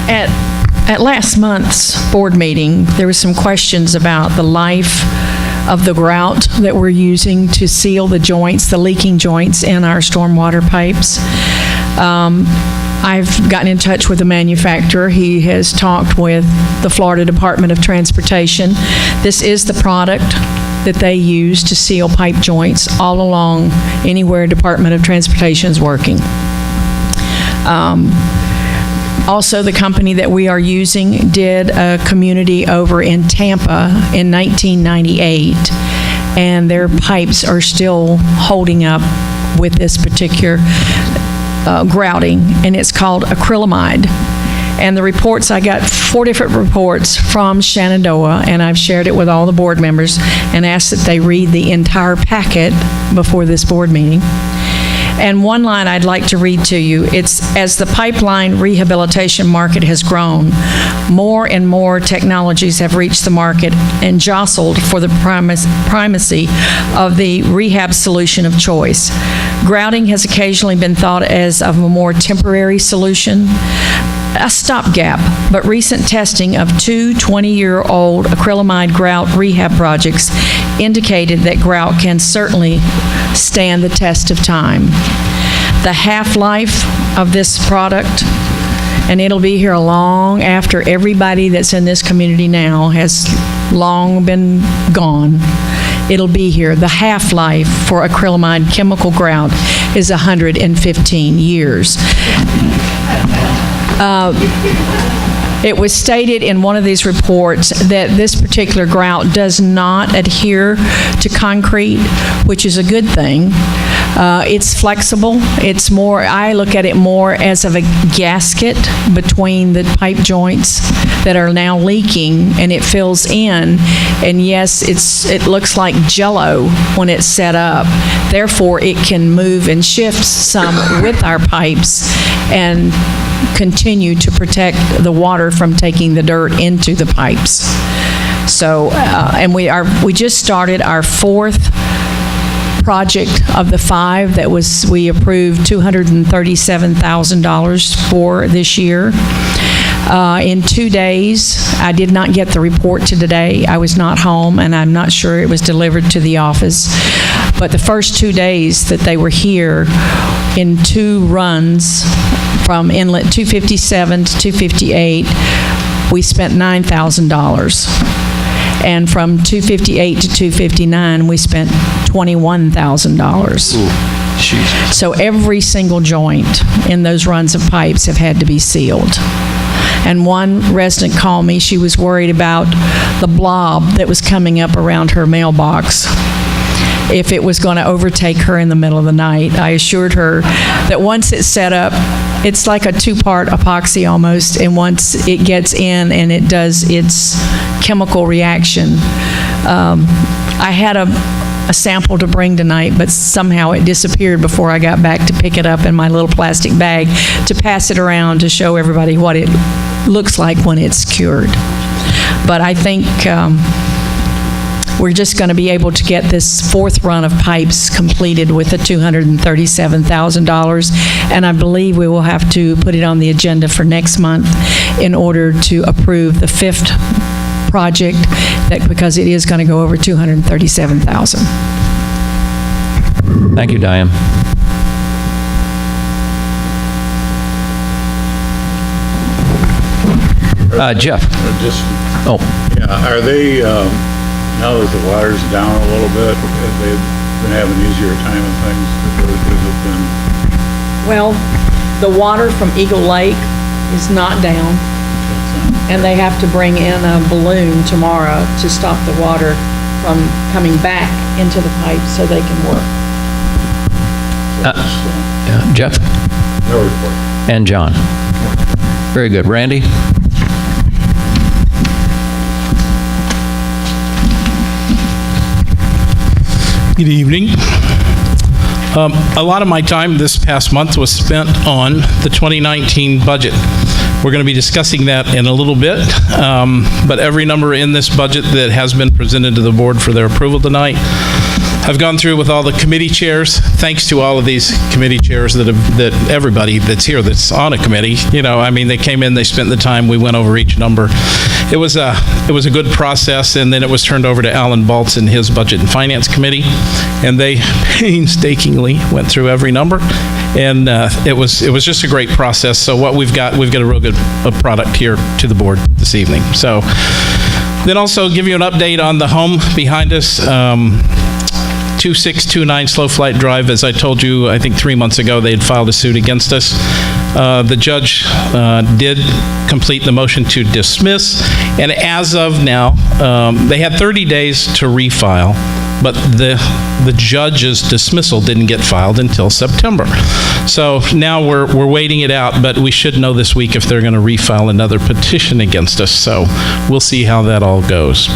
At last month's board meeting, there was some questions about the life of the grout that we're using to seal the joints, the leaking joints in our stormwater pipes. I've gotten in touch with the manufacturer. He has talked with the Florida Department of Transportation. This is the product that they use to seal pipe joints all along anywhere Department of Transportation is working. Also, the company that we are using did a community over in Tampa in 1998, and their pipes are still holding up with this particular grouting, and it's called acrylamide. And the reports, I got 4 different reports from Shenandoah, and I've shared it with all the board members and asked that they read the entire packet before this board meeting. And one line I'd like to read to you, it's, as the pipeline rehabilitation market has grown, more and more technologies have reached the market and jostled for the primacy of the rehab solution of choice. Grouting has occasionally been thought as of a more temporary solution, a stopgap, but recent testing of 2 20-year-old acrylamide grout rehab projects indicated that grout can certainly stand the test of time. The half-life of this product, and it'll be here long after everybody that's in this community now has long been gone, it'll be here. The half-life for acrylamide chemical grout is 115 years. It was stated in one of these reports that this particular grout does not adhere to concrete, which is a good thing. It's flexible. It's more, I look at it more as of a gasket between the pipe joints that are now leaking, and it fills in. And yes, it looks like Jell-O when it's set up. Therefore, it can move and shift some with our pipes and continue to protect the water from taking the dirt into the pipes. So, and we just started our 4th project of the 5 that we approved $237,000 for this year. In 2 days, I did not get the report to today. I was not home, and I'm not sure it was delivered to the office. But the first 2 days that they were here, in 2 runs, from inlet 257 to 258, we spent $9,000. And from 258 to 259, we spent $21,000. So every single joint in those runs of pipes have had to be sealed. And one resident called me. She was worried about the blob that was coming up around her mailbox, if it was going to overtake her in the middle of the night. I assured her that once it's set up, it's like a 2-part epoxy almost, and once it gets in and it does its chemical reaction. I had a sample to bring tonight, but somehow it disappeared before I got back to pick it up in my little plastic bag to pass it around to show everybody what it looks like when it's cured. But I think we're just going to be able to get this 4th run of pipes completed with the $237,000, and I believe we will have to put it on the agenda for next month in order to approve the 5th project, because it is going to go over $237,000. Thank you, Diane. Jeff. Yeah, are they, now that the water's down a little bit, have they been having easier time and things? Or has it been? Well, the water from Eagle Lake is not down, and they have to bring in a balloon tomorrow to stop the water from coming back into the pipe so they can work. Jeff? No report. And John. Very good. Randy? Good evening. A lot of my time this past month was spent on the 2019 budget. We're going to be discussing that in a little bit, but every number in this budget that has been presented to the board for their approval tonight I've gone through with all the committee chairs. Thanks to all of these committee chairs that everybody that's here that's on a committee, they came in, they spent the time, we went over each number. It was a good process, and then it was turned over to Alan Baltz and his Budget and Finance Committee, and they painstakingly went through every number, and it was just a great process. So what we've got a real good product here to the board this evening. So then also give you an update on the home behind us. 2629 Slow Flight Drive, as I told you, I think 3 months ago, they had filed a suit against us. The judge did complete the motion to dismiss, and as of now, they had 30 days to refile, but the judge's dismissal didn't get filed until September. So now we're waiting it out, but we should know this week if they're going to refile another petition against us, so we'll see how that all goes.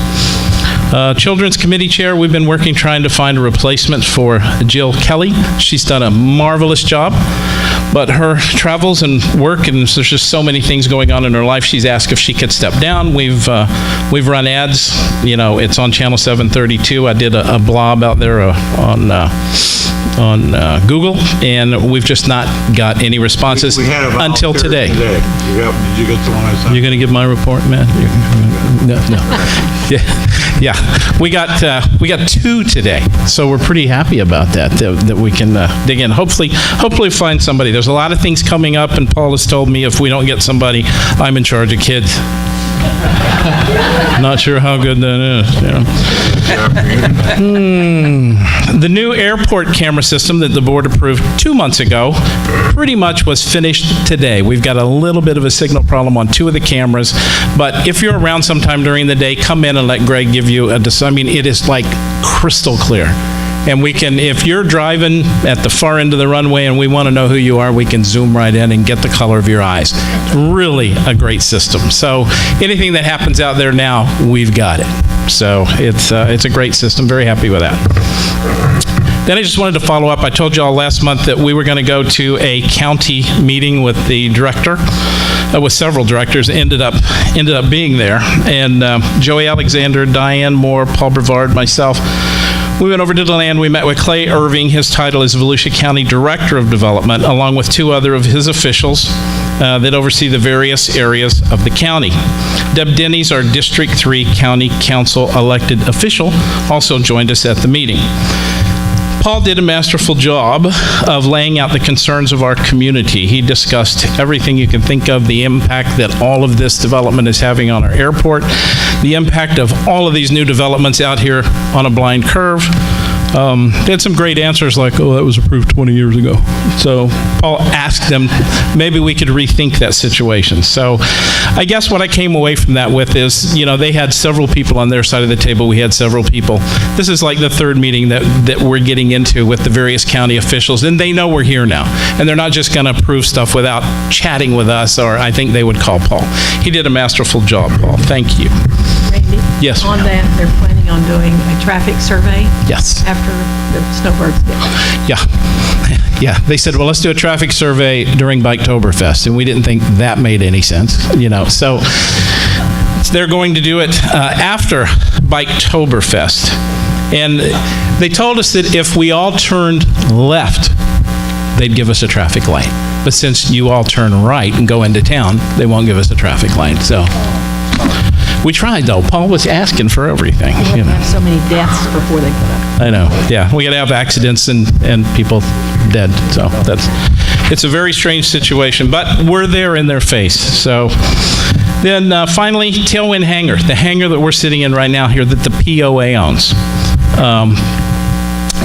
Children's Committee Chair, we've been working trying to find a replacement for Jill Kelly. She's done a marvelous job, but her travels and work, and there's just so many things going on in her life, she's asked if she could step down. We've run ads, it's on Channel 732. I did a blob out there on Google, and we've just not got any responses We had a until volunteer today. Did you get the one I sent? You're going to give my report, Matt? No. Yeah. We got 2 today, so we're pretty happy about that we can dig in. Hopefully find somebody. There's a lot of things coming up, and Paul has told me if we don't get somebody, I'm in charge of kids. Not sure how good that is. The new airport camera system that the board approved 2 months ago pretty much was finished today. We've got a little bit of a signal problem on 2 of the cameras, but if you're around sometime during the day, come in and let Greg give you it is like crystal clear. And we can, if you're driving at the far end of the runway and we want to know who you are, we can zoom right in and get the color of your eyes. Really a great system. So anything that happens out there now, we've got it. So it's a great system. Very happy with that. Then I just wanted to follow up. I told you all last month that we were going to go to a county meeting with the director, with several directors. Ended up being there. And Joey Alexander, Diane Moore, Paul Brevard, myself, we went over to the land. We met with Clay Irving. His title is Volusia County Director of Development, along with 2 other of his officials that oversee the various areas of the county. Deb Denny's, our District 3 County Council elected official, also joined us at the meeting. Paul did a masterful job of laying out the concerns of our community. He discussed everything you can think of, the impact that all of this development is having on our airport, the impact of all of these new developments out here on a blind curve. They had some great answers like, that was approved 20 years ago. So Paul asked them, maybe we could rethink that situation. So I guess what I came away from that with is, they had several people on their side of the table. We had several people. This is like the 3rd meeting that we're getting into with the various county officials, and they know we're here now. And they're not just going to approve stuff without chatting with us, or I think they would call Paul. He did a masterful job, Paul. Thank you. Randy? Yes. On that, they're planning on doing a traffic survey Yes. after the snowbirds get Yeah, they said, well, let's do a traffic survey during Biketoberfest, and we didn't think that made any sense, So they're going to do it after Biketoberfest. And they told us that if we all turned left, they'd give us a traffic light. But since you all turn right and go into town, they won't give us a traffic light, so... We tried, though. Paul was asking for everything. We have so many deaths before they put up. I know, yeah. We got to have accidents and people dead, so it's a very strange situation, but we're there in their face. So then finally, Tailwind Hangar, the hangar that we're sitting in right now here that the POA owns.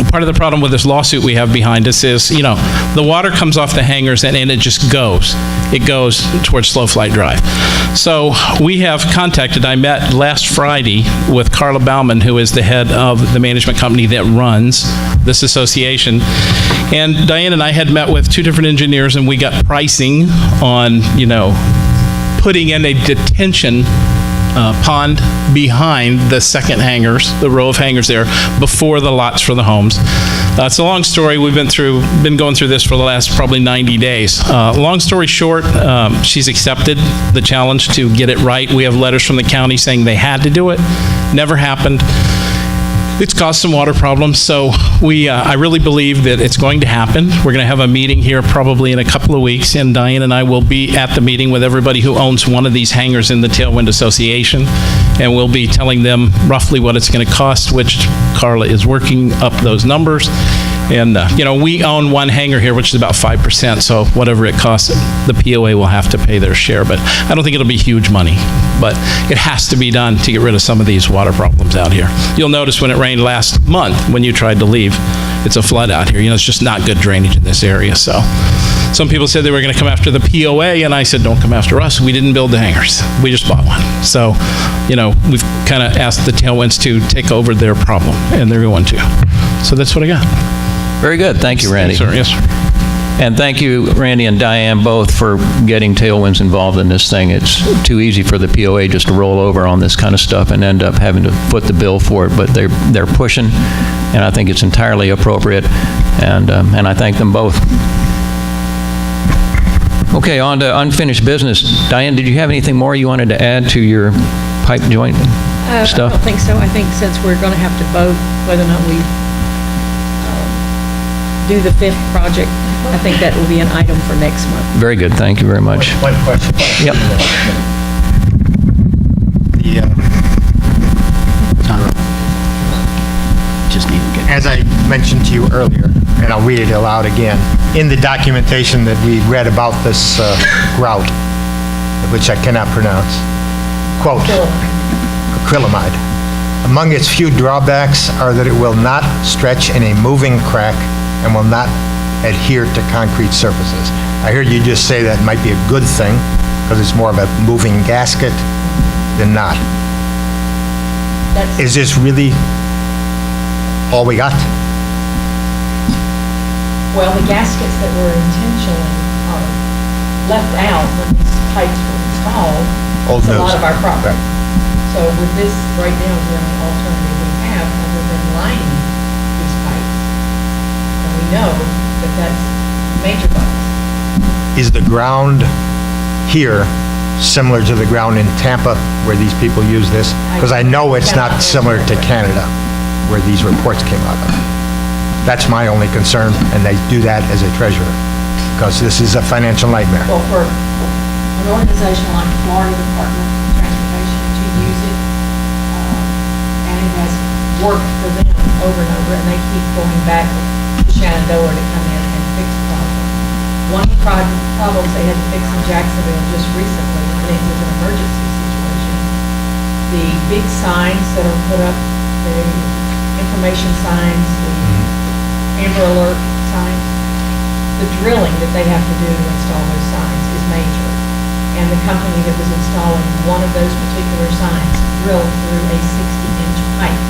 Part of the problem with this lawsuit we have behind us is, the water comes off the hangars and it just goes. It goes towards Slow Flight Drive. So we have contacted, I met last Friday with Carla Bauman, who is the head of the management company that runs this association. And Diane and I had met with 2 different engineers, and we got pricing on, putting in a detention pond behind the second hangars, the row of hangars there, before the lots for the homes. It's a long story. We've been going through this for the last probably 90 days. Long story short, she's accepted the challenge to get it right. We have letters from the county saying they had to do it. Never happened. It's caused some water problems, so I really believe that it's going to happen. We're going to have a meeting here probably in a couple of weeks, and Diane and I will be at the meeting with everybody who owns one of these hangars in the Tailwind Association, and we'll be telling them roughly what it's going to cost, which Carla is working up those numbers. And, we own one hangar here, which is about 5%, so whatever it costs, the POA will have to pay their share, but I don't think it'll be huge money. But it has to be done to get rid of some of these water problems out here. You'll notice when it rained last month, when you tried to leave, it's a flood out here. It's just not good drainage in this area, so. Some people said they were going to come after the POA, and I said, don't come after us. We didn't build the hangars. We just bought one. So, we've kind of asked the Tailwinds to take over their problem, and they're going to. So that's what I got. Very good. Thank you, Randy. Yes, sir. And thank you, Randy and Diane, both for getting Tailwinds involved in this thing. It's too easy for the POA just to roll over on this kind of stuff and end up having to foot the bill for it, but they're pushing, and I think it's entirely appropriate, and I thank them both. Okay, on to unfinished business. Diane, did you have anything more you wanted to add to your pipe joint stuff? I don't think so. I think since we're going to have to vote whether or not we do the 5th project, I think that will be an item for next month. Very good. Thank you very much. One question. Yep. Just need to get. As I mentioned to you earlier, and I'll read it aloud again, in the documentation that we read about this grout, which I cannot pronounce, quote, acrylamide. Among its few drawbacks are that it will not stretch in a moving crack and will not adhere to concrete surfaces. I heard you just say that might be a good thing because it's more of a moving gasket than not. Is this really all we got? Well, the gaskets that were intentionally left out when these pipes were installed, Old it's a news. lot of our property. So with this, right now, is the only alternative we have other than lining these pipes. And we know that that's major bucks. Is the ground here similar to the ground in Tampa where these people use this? Because I know it's not similar to Canada where these reports came out of. That's my only concern, and they do that as a treasurer because this is a financial nightmare. Well, for an organization like the Florida Department of Transportation to use it, and it has worked for them over and over, and they keep going back to Shenandoah to come in and fix problems. One of the problems they had to fix in Jacksonville just recently, and it was an emergency situation. The big signs that are put up, the information signs, the Amber Alert signs, the drilling that they have to do to install those signs is major. And the company that was installing one of those particular signs drilled through a 60-inch pipe,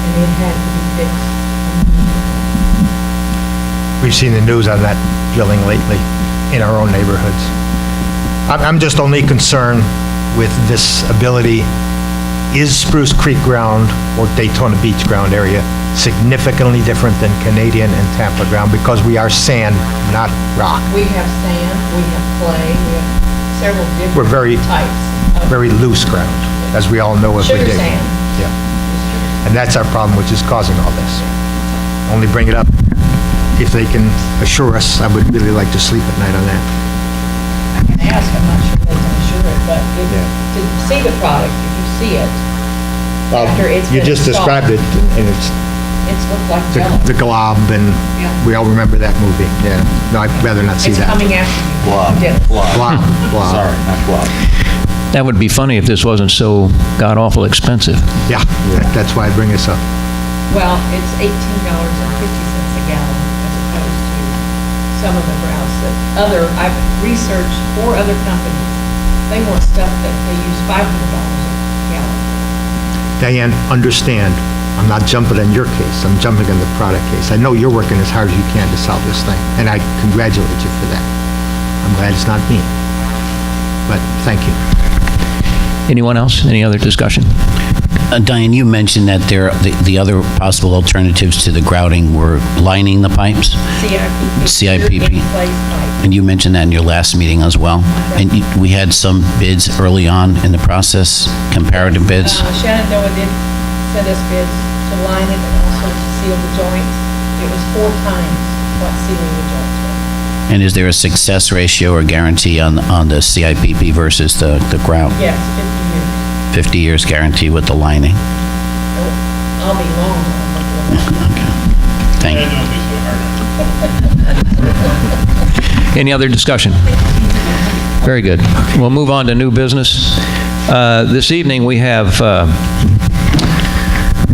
and it had to be fixed immediately. We've seen the news on that drilling lately in our own neighborhoods. I'm just only concerned with this ability. Is Spruce Creek ground or Daytona Beach ground area significantly different than Canadian and Tampa ground? Because we are sand, not rock. We have sand, we have clay, we have several different We're very- types of Very loose ground, as we all know if we sugar dig. sand. Yeah. And that's our problem, which is causing all this. Only bring it up if they can assure us. I would really like to sleep at night on that. I can ask, I'm not sure they can assure it, but to see the product, if you see it, after it's You been just installed, described it, and it's looked like jello. the glob, and Yeah. we all remember that movie. Yeah. No, I'd rather not see It's that. coming after you. Yes. Glob. Sorry, not glob. That would be funny if this wasn't so god-awful expensive. Yeah, that's why I bring this up. Well, it's $18.50 a gallon as opposed to some of the routes that I've researched for other companies. They want stuff that they use $500 a gallon. Diane, understand, I'm not jumping on your case, I'm jumping on the product case. I know you're working as hard as you can to solve this thing, and I congratulate you for that. I'm glad it's not me. But thank you. Anyone else? Any other discussion? Diane, you mentioned that the other possible alternatives to the grouting were lining the pipes, CIPP. In place pipe. and you mentioned that in your last meeting as well. And we had some bids early on in the process, comparative bids. Shenandoah did send us bids to line it and also to seal the joints. It was 4 times what sealing the joints was. And is there a success ratio or guarantee on the CIPP versus the grout? Yes, 50 years. 50 years guarantee with the lining? I'll be long. Thank you. Any other discussion? Very good. We'll move on to new business. This evening, we have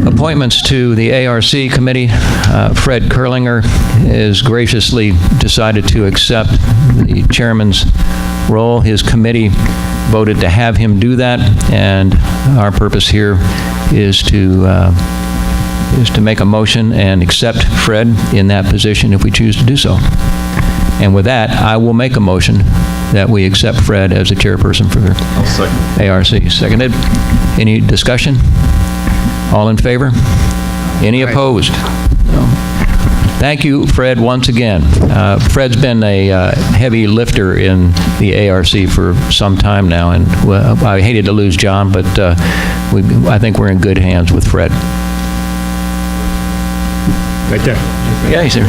appointments to the ARC committee. Fred Kurlinger has graciously decided to accept the chairman's role. His committee voted to have him do that, and our purpose here is to make a motion and accept Fred in that position if we choose to do so. And with that, I will make a motion that we accept Fred as the chairperson for ARC. Seconded. Any discussion? All in favor? Any opposed? No. Thank you, Fred, once again. Fred's been a heavy lifter in the ARC for some time now, and I hated to lose John, but I think we're in good hands with Fred. Right there. Yeah, he's there.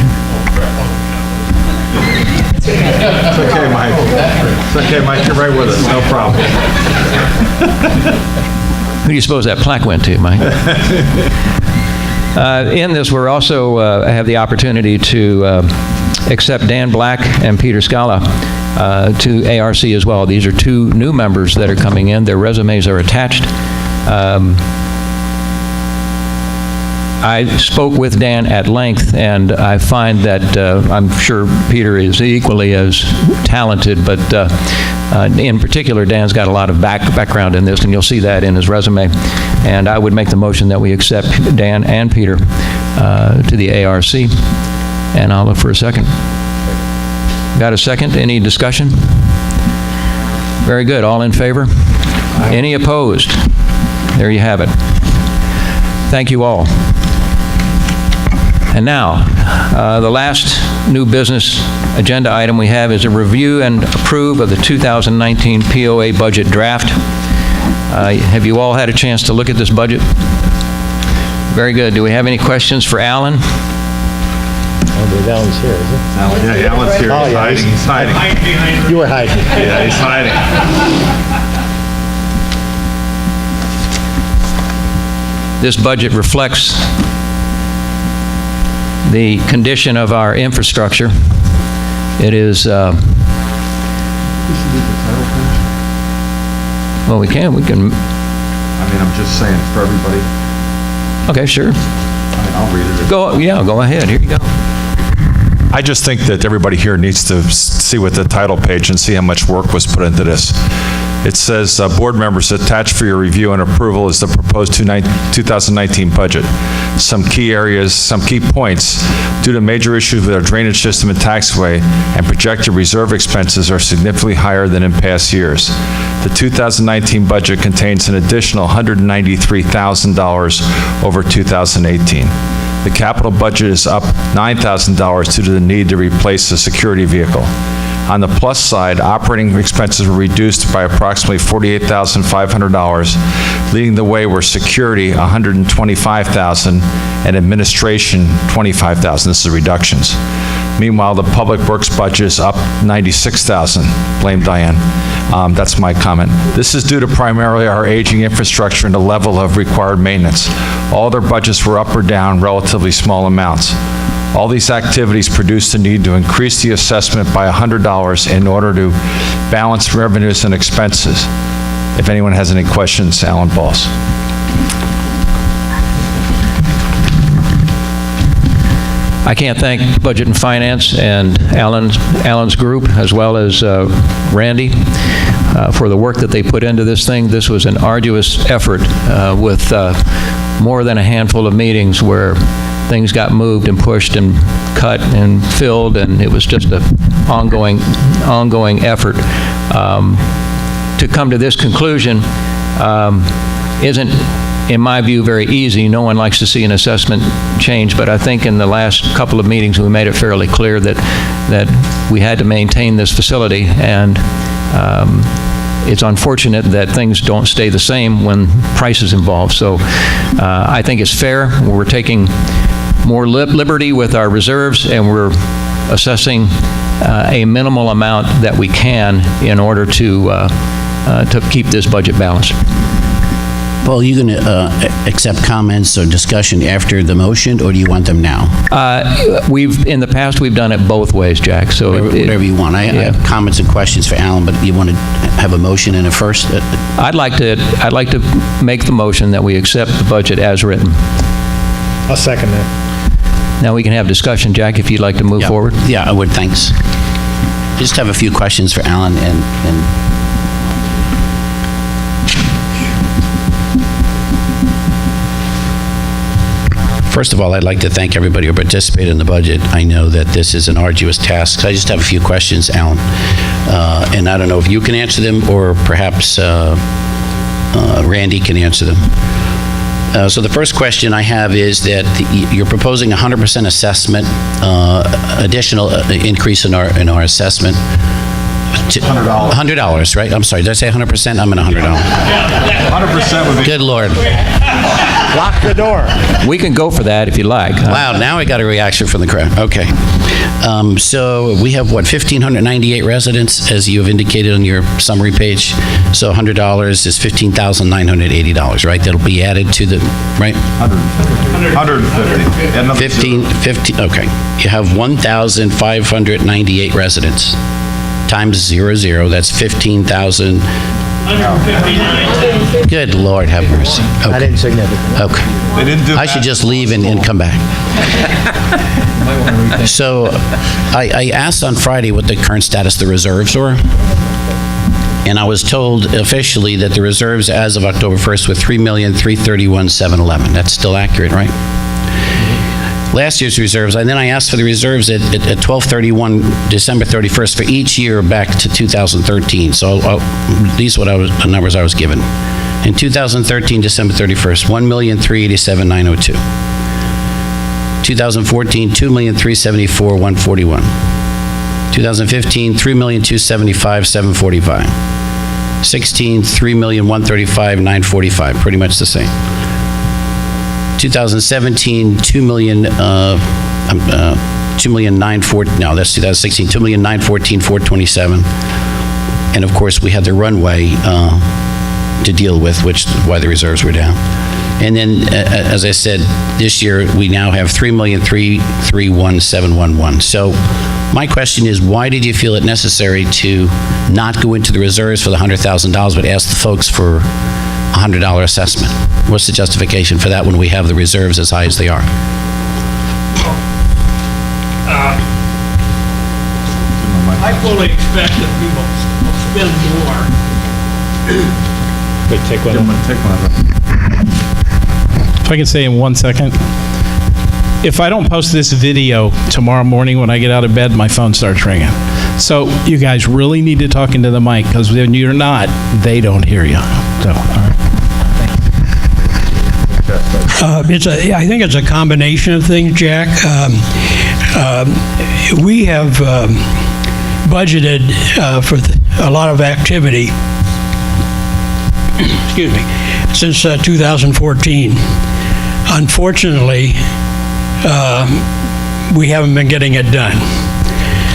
It's okay, Mike. It's okay, Mike, you're right with us, no problem. Who do you suppose that plaque went to, Mike? In this, we're also have the opportunity to accept Dan Black and Peter Scala to ARC as well. These are 2 new members that are coming in. Their resumes are attached. I spoke with Dan at length, and I find that I'm sure Peter is equally as talented, but in particular, Dan's got a lot of background in this, and you'll see that in his resume. And I would make the motion that we accept Dan and Peter to the ARC, and I'll look for a second. Got a second? Any discussion? Very good. All in favor? Any opposed? There you have it. Thank you all. And now, the last new business agenda item we have is a review and approve of the 2019 POA budget draft. Have you all had a chance to look at this budget? Very good. Do we have any questions for Alan? Alan's here, is it? Yeah, Alan's here. Oh, yeah, He's hiding. You were hiding. Yeah, he's hiding. This budget reflects the condition of our infrastructure. It is, well, we can. I mean, I'm just saying for everybody. Okay, sure. I'll read it. Go ahead. Here you go. I just think that everybody here needs to see what the title page and see how much work was put into this. It says, board members, attached for your review and approval is the proposed 2019 budget. Some key areas, some key points, due to major issues with our drainage system and taxway, and projected reserve expenses are significantly higher than in past years. The 2019 budget contains an additional $193,000 over 2018. The capital budget is up $9,000 due to the need to replace a security vehicle. On the plus side, operating expenses were reduced by approximately $48,500. Leading the way were security, $125,000, and administration, $25,000. This is reductions. Meanwhile, the public works budget is up $96,000. Blame Diane. That's my comment. This is due to primarily our aging infrastructure and the level of required maintenance. All their budgets were up or down relatively small amounts. All these activities produced the need to increase the assessment by $100 in order to balance revenues and expenses. If anyone has any questions, Alan Balls. I can't thank Budget and Finance and Alan's group, as well as Randy, for the work that they put into this thing. This was an arduous effort with more than a handful of meetings where things got moved and pushed and cut and filled, and it was just an ongoing effort. To come to this conclusion isn't, in my view, very easy. No one likes to see an assessment change, but I think in the last couple of meetings we made it fairly clear that we had to maintain this facility, and it's unfortunate that things don't stay the same when price is involved. So I think it's fair. We're taking more liberty with our reserves, and we're assessing a minimal amount that we can in order to keep this budget balanced. Paul, are you going to accept comments or discussion after the motion, or do you want them now? In the past, we've done it both ways, Jack, so. Whatever you want. I have comments and questions for Alan, but you want to have a motion in it first? I'd like to make the motion that we accept the budget as written. I'll second that. Now we can have discussion, Jack, if you'd like to move forward. Yeah, I would, thanks. Just have a few questions for Alan and first of all, I'd like to thank everybody who participated in the budget. I know that this is an arduous task. I just have a few questions, Alan. And I don't know if you can answer them or perhaps Randy can answer them. So the first question I have is that you're proposing 100% assessment, additional increase in our assessment. $100. $100, right? I'm sorry, did I say 100%? I'm at $100. 100% would be... Good Lord. Lock the door. We can go for that if you like. Wow, now I got a reaction from the crowd. Okay. So we have, what, 1,598 residents, as you have indicated on your summary page. So $100 is $15,980, right? That'll be added to the, right? 150. 50, okay. You have 1,598 residents. Times 00, that's 15,000. Good Lord, have mercy. Okay. Not insignificant. Okay. They didn't do I should just leave and come back. So I asked on Friday what the current status of the reserves were. And I was told officially that the reserves as of October 1st were $3,331,711. That's still accurate, right? Last year's reserves, and then I asked for the reserves at 12/31, December 31st for each year back to 2013. So these are the numbers I was given. In 2013, December 31st, $1,387,902. 2014, $2,374,141. 2015, $3,275,745. 16, $3,135,945, pretty much the same. 2017, $2,914,427. And of course, we had the runway to deal with, which is why the reserves were down. And then, as I said, this year, we now have $3,331,711. So my question is, why did you feel it necessary to not go into the reserves for the $100,000, but ask the folks for $100 assessment? What's the justification for that when we have the reserves as high as they are? I fully expect that people will spend more. Wait, take one. Take one. If I can say in 1 second. If I don't post this video tomorrow morning when I get out of bed, my phone starts ringing. So you guys really need to talk into the mic, because when you're not, they don't hear you. So, all right. I think it's a combination of things, Jack. We have budgeted for a lot of activity, excuse me, since 2014. Unfortunately, we haven't been getting it done.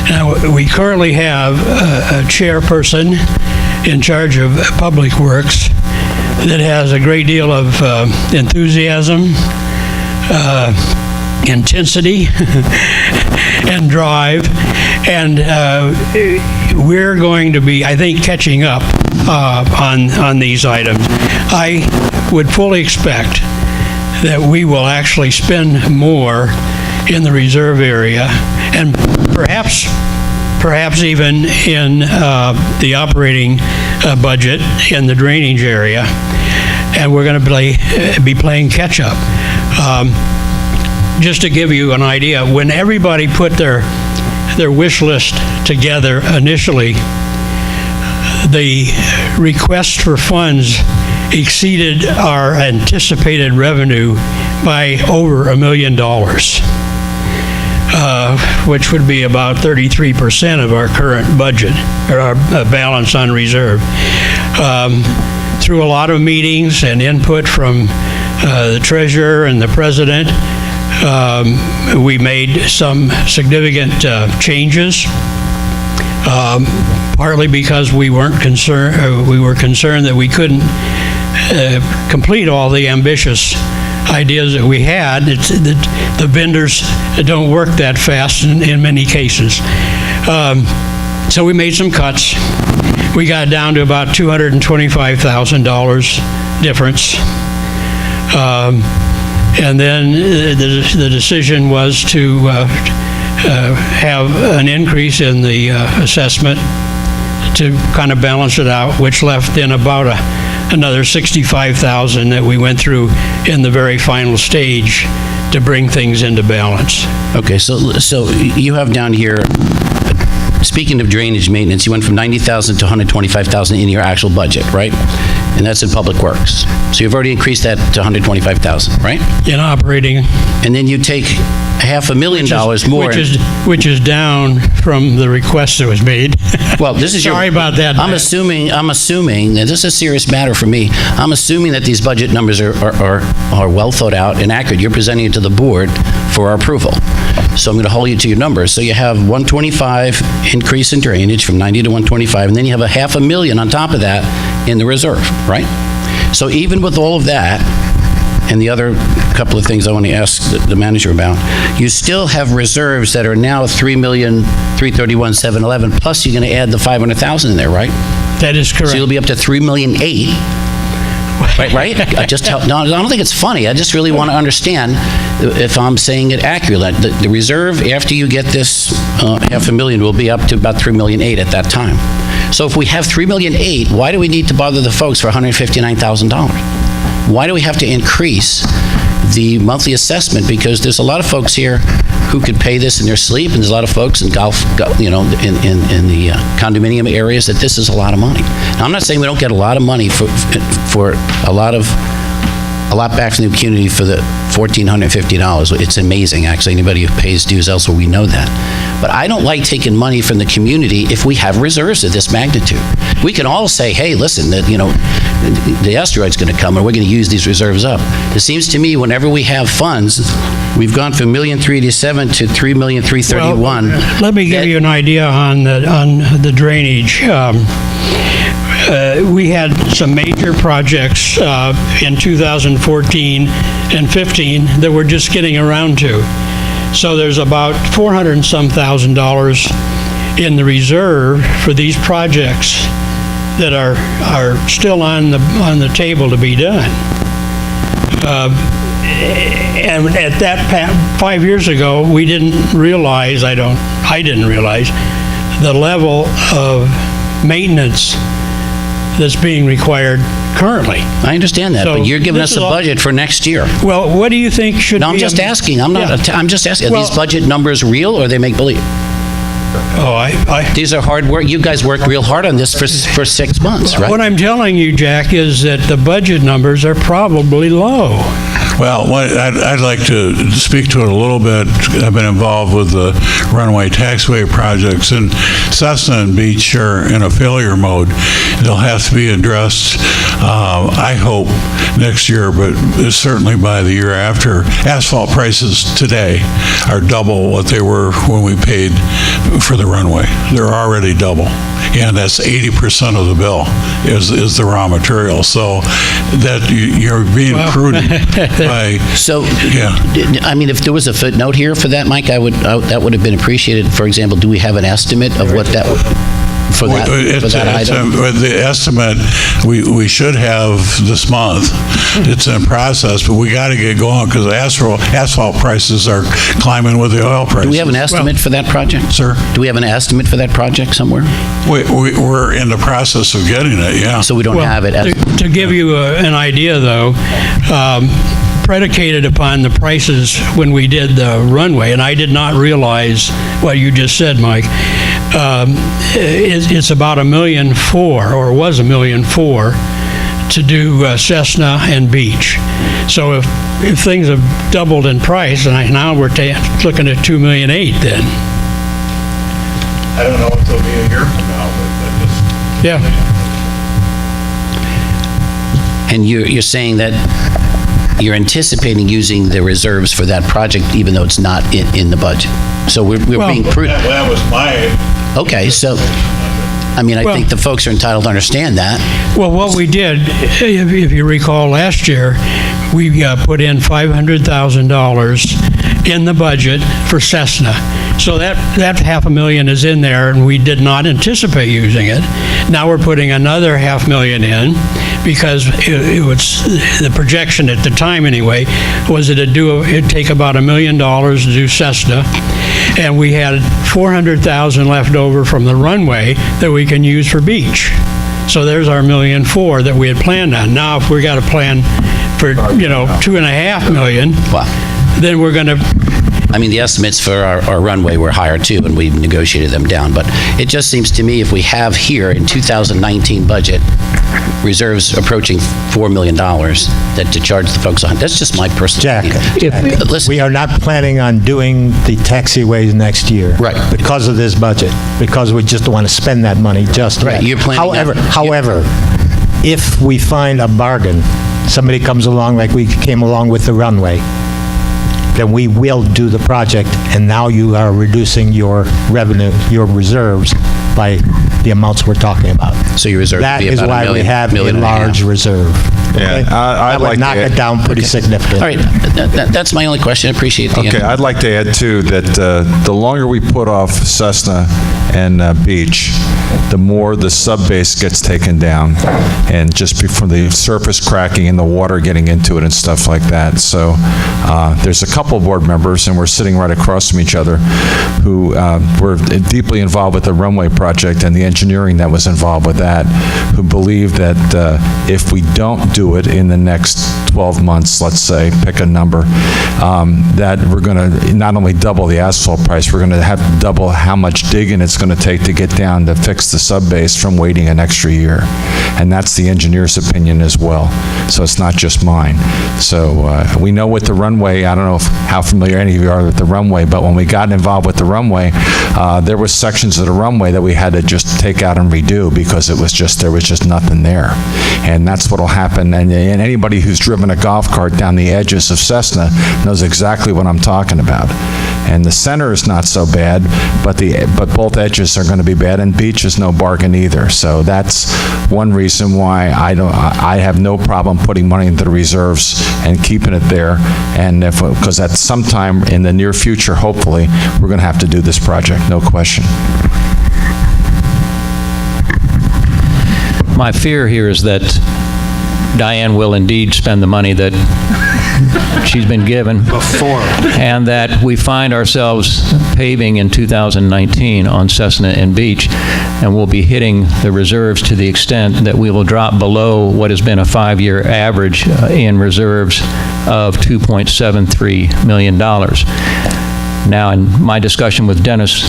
Now, we currently have a chairperson in charge of Public Works that has a great deal of enthusiasm, intensity, and drive. And we're going to be, I think, catching up on these items. I would fully expect that we will actually spend more in the reserve area, and perhaps even in the operating budget in the drainage area, and we're going to be playing catch-up. Just to give you an idea, when everybody put their wish list together initially, the request for funds exceeded our anticipated revenue by over $1 million. which would be about 33% of our current budget, or our balance on reserve. Through a lot of meetings and input from the treasurer and the president, we made some significant changes. Partly because we were concerned that we couldn't complete all the ambitious ideas that we had. It's that the vendors don't work that fast in many cases. So we made some cuts. We got down to about $225,000 difference. And then the decision was to have an increase in the assessment to kind of balance it out, which left in about another $65,000 that we went through in the very final stage to bring things into balance. Okay, so you have down here, speaking of drainage maintenance, you went from 90,000 to 125,000 in your actual budget, right? And that's in Public Works. So you've already increased that to 125,000, right? In operating. And then you take $500,000 more. Which is down from the request that was made. Well, this is Sorry about that. I'm assuming, and this is a serious matter for me, I'm assuming that these budget numbers are well thought out and accurate. You're presenting it to the board for our approval. So I'm going to hold you to your numbers. So you have 125 increase in drainage from 90 to 125, and then you have $500,000 on top of that in the reserve, right? So even with all of that, and the other couple of things I want to ask the manager about, you still have reserves that are now $3,331,711, plus you're going to add the $500,000 in there, right? That is correct. So you'll be up to $3,008,000. Right? I don't think it's funny. I just really want to understand if I'm saying it accurately. The reserve, after you get this $500,000, will be up to about $3,008,000 at that time. So if we have $3,008,000, why do we need to bother the folks for $159,000? Why do we have to increase the monthly assessment? Because there's a lot of folks here who could pay this in their sleep, and there's a lot of folks in in the condominium areas that this is a lot of money. Now, I'm not saying we don't get a lot of money for a lot back from the community for the $1,450. It's amazing, actually. Anybody who pays dues elsewhere, we know that. But I don't like taking money from the community if we have reserves of this magnitude. We can all say, hey, listen, that the asteroid's going to come and we're going to use these reserves up. It seems to me whenever we have funds, we've gone from $1,387,000 to $3,331,000. Well, let me give you an idea on the drainage. We had some major projects in 2014 and 15 that we're just getting around to. So there's about $400 and some thousand in the reserve for these projects that are still on the table to be done. And at that 5 years ago, we didn't realize, I didn't realize the level of maintenance that's being required currently. I understand that, So but you're giving this us a is all- budget for next year. Well, what do you think should be? No, I'm just asking. I'm just asking. Are Well- these budget numbers real or they make believe? Oh, These are hard work. You guys worked real hard on this for 6 months, right? What I'm telling you, Jack, is that the budget numbers are probably low. Well, I'd like to speak to it a little bit. I've been involved with the runway taxway projects, and Cessna and Beach are in a failure mode. They'll have to be addressed, I hope, next year, but certainly by the year after. Asphalt prices today are double what they were when we paid for the runway. They're already double, and that's 80% of the bill is the raw material. So that you're being prudent. So, Yeah. I mean, if there was a footnote here for that, Mike, that would have been appreciated. For example, do we have an estimate of what that for that item? The estimate, we should have this month. It's in process, but we got to get going because asphalt prices are climbing with the oil prices. Do we have an estimate for that project? Sir? Do we have an estimate for that project somewhere? We're in the process of getting it, yeah. So we don't have it. To give you an idea, though, predicated upon the prices when we did the runway, and I did not realize what you just said, Mike, it's about $1.4 million, or was $1.4 million, to do Cessna and Beach. So if things have doubled in price, and now we're looking at $2.8 million then. I don't know if they'll be a year from now, but I just... Yeah. And you're saying that you're anticipating using the reserves for that project, even though it's not in the budget. So we're being prudent. That was my... Okay, so, I mean, I think the folks are entitled to understand that. Well, what we did, if you recall last year, we put in $500,000 in the budget for Cessna. So that $500,000 is in there, and we did not anticipate using it. Now we're putting another $500,000 in, because it was, the projection at the time anyway, was that it'd take about $1 million to do Cessna, and we had $400,000 left over from the runway that we can use for Beach. So there's our $1.4 million that we had planned on. Now, if we got a plan for, $2.5 million, Wow. then we're going to... I mean, the estimates for our runway were higher too, and we've negotiated them down. But it just seems to me if we have here in 2019 budget reserves approaching $4 million that to charge the folks on, that's just my personal Jack, opinion. Listen, we are not planning on doing the taxiways next year. Right. Because of this budget, because we just don't want to spend that money just Right, yet. you're planning However, if we find a bargain, somebody comes along like we came along with the runway, then we will do the project, and now you are reducing your revenue, your reserves by the amounts we're talking about. So your reserve would That be is about why we have a $1.5 million. large reserve. Yeah, Okay? I'd That like would to knock add- it down pretty significantly. All right, that's my only question. I appreciate the Okay, I'd like to add, too, that the longer we put off Cessna and Beach, the more the subbase gets taken down, and just from the surface cracking and the water getting into it and stuff like that. So there's a couple of board members, and we're sitting right across from each other, who were deeply involved with the runway project and the engineering that was involved with that, who believe that if we don't do it in the next 12 months, let's say, pick a number, that we're going to not only double the asphalt price, we're going to have to double how much digging it's going to take to get down to fix the subbase from waiting an extra year. And that's the engineer's opinion as well. So it's not just mine. So we know with the runway, I don't know how familiar any of you are with the runway, but when we got involved with the runway, there was sections of the runway that we had to just take out and redo because there was just nothing there. And that's what'll happen. And anybody who's driven a golf cart down the edges of Cessna knows exactly what I'm talking about. And the center is not so bad, but both edges are going to be bad, and Beach is no bargain either. So that's one reason why I have no problem putting money into the reserves and keeping it there. And because at some time in the near future, hopefully, we're going to have to do this project, no question. My fear here is that Diane will indeed spend the money that she's been given. And that we find ourselves paving in 2019 on Cessna and Beach, and we'll be hitting the reserves to the extent that we will drop below what has been a 5-year average in reserves of $2.73 million. Now, in my discussion with Dennis,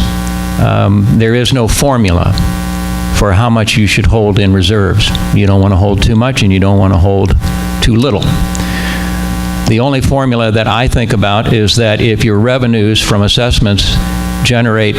there is no formula for how much you should hold in reserves. You don't want to hold too much, and you don't want to hold too little. The only formula that I think about is that if your revenues from assessments generate